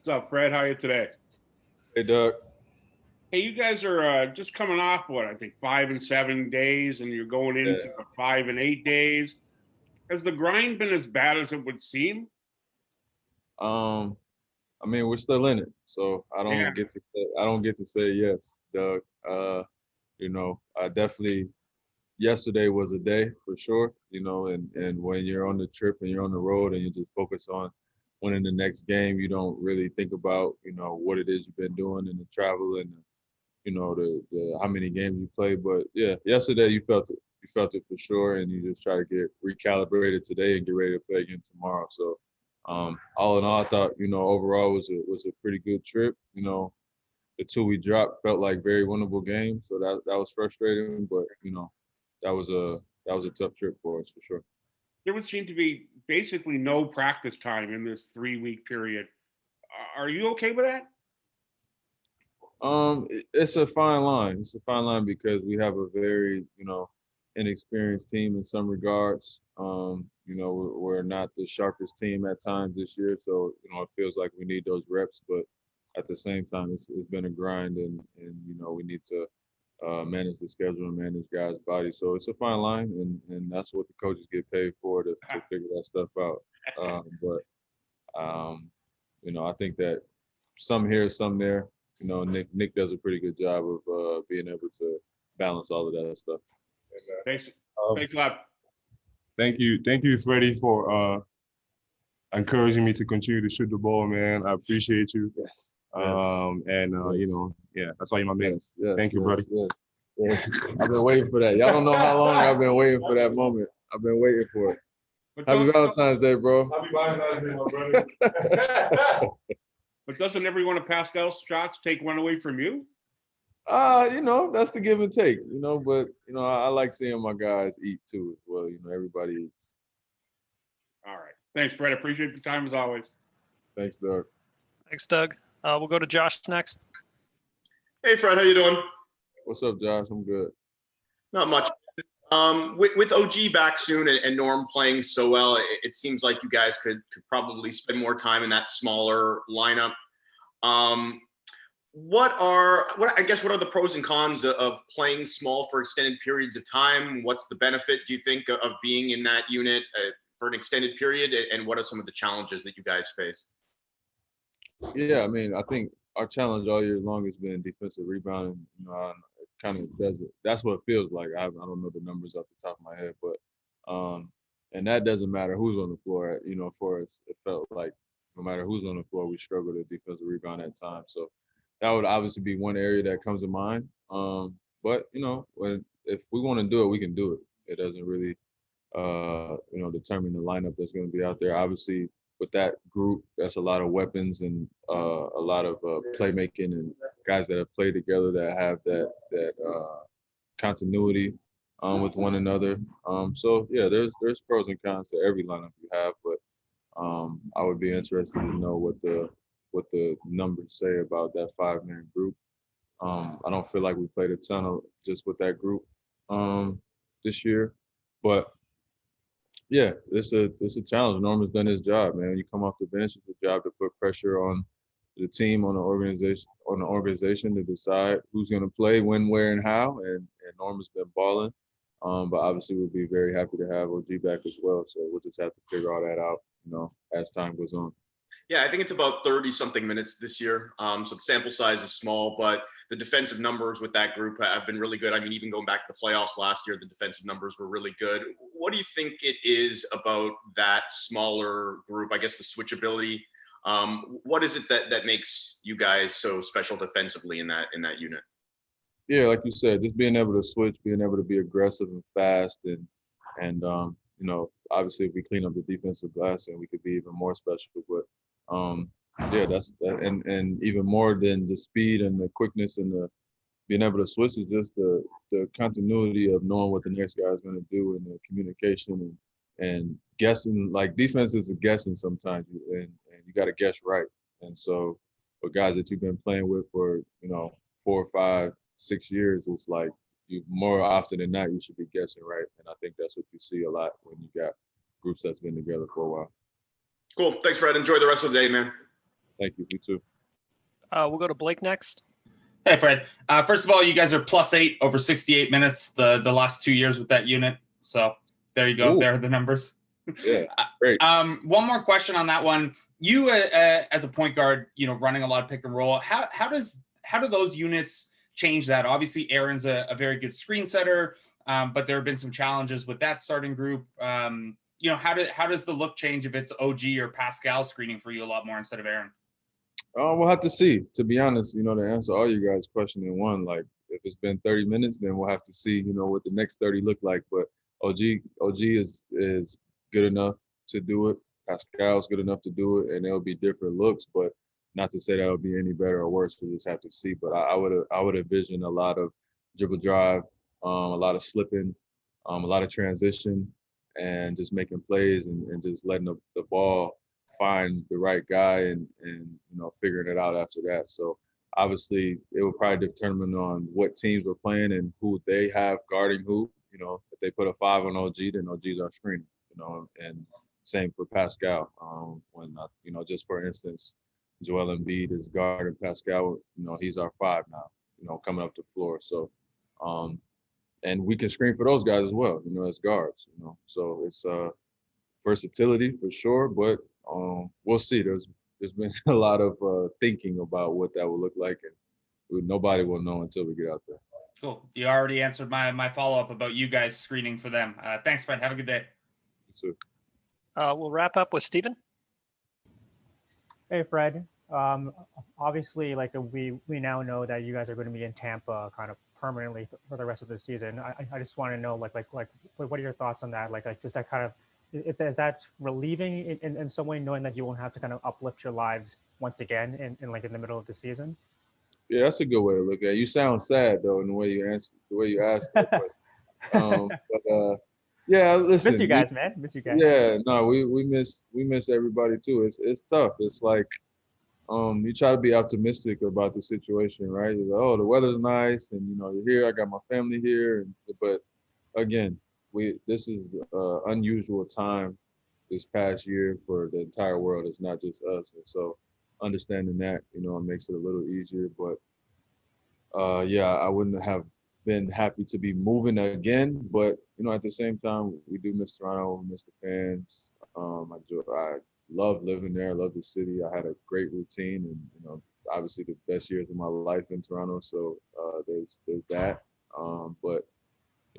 What's up, Fred? How are you today? Hey, Doug. Hey, you guys are just coming off what I think 5 and 7 days, and you're going Yeah. into the 5 and 8 days. Has the grind been as bad as it would seem? Um, I mean, we're still in it, so Yeah, I don't get to say yes, Doug. I definitely yesterday was a day for sure. And when you're on the trip and you're on the road and you just focus on winning the next game, you don't really think about what it is you've been doing and the travel and the how many games you play. But yeah, yesterday you felt it. You felt it for sure, and you just try to get recalibrated today and get ready to play again tomorrow. So, all in all, I thought overall was a pretty good trip. The two we dropped felt like very winnable games, so that was frustrating. But that was a that was a tough trip for us for sure. there would seem to be basically no practice time in this 3 week period. Are you okay with that? It's a fine line. It's a fine line because we have a very, inexperienced team in some regards. We're not the sharpest team at times this year, so it feels like we need those reps. But at the same time, it's been a grind, and we need to manage the schedule and manage guys' bodies. So it's a fine line, and that's what the coaches get paid for to figure that stuff out. But I think that some here, some there. Nick does a pretty good job of being able to balance all of that stuff. Thanks, Um, thanks a lot. thank you, Freddie, for encouraging me to continue to shoot the ball, man. I appreciate you. Yes. Yes. That's why you're my man. Yes. Thank you, buddy. Yes. I've been waiting for that. Y'all don't know how long I've been waiting for that moment. I've been waiting for it. But, Happy don't, Valentine's Day, bro. Happy Valentine's Day, my brother. but doesn't every one of Pascal's shots take one away from you? That's the give and take, but I like seeing my guys eat too as well. Everybody eats. All right. Thanks, Fred. Appreciate the time as always. Thanks, Doug. Thanks, Doug. We'll go to Josh next. Hey, Fred, how you doing? What's up, Josh? I'm good. Not much. With OG back soon and Norm playing so well, it seems like you guys could probably spend more time in that smaller lineup. What are the pros and cons of playing small for extended periods of time? What's the benefit, do you think, of being in that unit for an extended period? And what are some of the challenges that you guys face? Yeah, I mean, I think our challenge all year long has been defensive rebounding. It kind of does it. That's what it feels like. I don't know the numbers off the top of my head, but and that doesn't matter who's on the floor. For us, it felt like no matter who's on the floor, we struggle to defensive rebound at times. So that would obviously be one area that comes to mind. But if we want to do it, we can do it. It doesn't really determine the lineup that's going to be out there. Obviously, with that group, that's a lot of weapons and a lot of playmaking and guys that have played together that have that continuity with one another. So yeah, there's pros and cons to every lineup you have, but I would be interested to know what the numbers say about that 5-man group. I don't feel like we played a ton of just with that group this year, but yeah, it's a challenge. Norman's done his job, man. When you come off the bench, it's a job to put pressure on the team, on the organization to decide who's going to play, when, where, and how. And Norman's been balling, but obviously we'll be very happy to have OG back as well. So we'll just have to figure all that out, as time goes on. Yeah, I think it's about 30-something minutes this year. So the sample size is small, but the defensive numbers with that group have been really good. I mean, even going back to the playoffs last year, the defensive numbers were really good. What do you think it is about that smaller group? I guess the switchability. What is it that makes you guys so special defensively in that unit? Yeah, like you said, just being able to switch, being able to be aggressive and fast, and obviously if we clean up the defensive glass, then we could be even more special. But yeah, that's that, and even more than the speed and the quickness and the being able to switch is just the continuity of knowing what the next guy is going to do and the communication and guessing. Like defense is a guessing sometimes, and you got to guess right. And so for guys that you've been playing with for 4, 5, 6 years, it's like you more often than not you should be guessing right. And I think that's what you see a lot when you got groups that's been together for a while. Cool. Thanks, Fred. Enjoy the rest of the day, man. Thank you. You too. We'll go to Blake next. Hey, Fred. First of all, you guys are +8 over 68 minutes the last 2 years with that unit. So there you go. Ooh. There are the numbers. Yeah, great. One more question on that one. You, as a point guard, running a lot of pick and roll, how do those units change that? Obviously, Aaron's a very good screen setter, but there have been some challenges with that starting group. How does the look change if it's OG or Pascal screening for you a lot more instead of Aaron? We'll have to see. To be honest, to answer all you guys' question in one, like if it's been 30 minutes, then we'll have to see, what the next 30 look like. But OG is good enough to do it. Pascal's good enough to do it, and there'll be different looks, but not to say that'll be any better or worse. We'll just have to see. But I would envision a lot of dribble drive, a lot of slipping, a lot of transition, and just making plays and just letting the ball find the right guy and figuring it out after that. So obviously it will probably determine on what teams we're playing and who they have guarding who. If they put a 5 on OG, then OG's our screener. And same for Pascal. When just for instance, Joel Embiid is guarding Pascal. He's our 5 now. Coming up the floor. So, and we can screen for those guys as well. As guards. So it's versatility for sure, but we'll see. There's been a lot of thinking about what that will look like, and nobody will know until we get out there. Cool. You already answered my follow-up about you guys screening for them. Thanks, Fred. Have a good day. You too. We'll wrap up with Steven. Hey, Fred. Obviously, like we now know that you guys are going to be in Tampa kind of permanently for the rest of the season. I just want to know, like, what are your thoughts on that? Like just that kind of, is that relieving in some way, knowing that you won't have to kind of uplift your lives once again in the middle of the season? Yeah, that's a good way to look at it. You sound sad though in the way you asked that. But yeah, listen. Miss you guys, man. Miss you guys. Yeah, no, we miss everybody too. It's tough. It's like you try to be optimistic about the situation, right? You're like, oh, the weather's nice, and you're here. I got my family here, but again, this is an unusual time this past year for the entire world. It's not just us, and so understanding that, it makes it a little easier. But yeah, I wouldn't have been happy to be moving again. But at the same time, we do miss Toronto, we miss the fans. I love living there. I love the city. I had a great routine, and obviously the best years of my life in Toronto. So there's that. But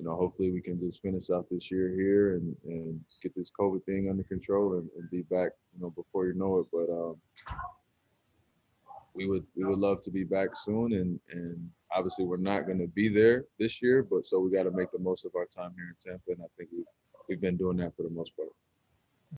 hopefully we can just finish out this year here and get this COVID thing under control and be back, before you know it. But we would love to be back soon, and obviously we're not going to be there this year, but so we got to make the most of our time here in Tampa, and I think we've been doing that for the most part.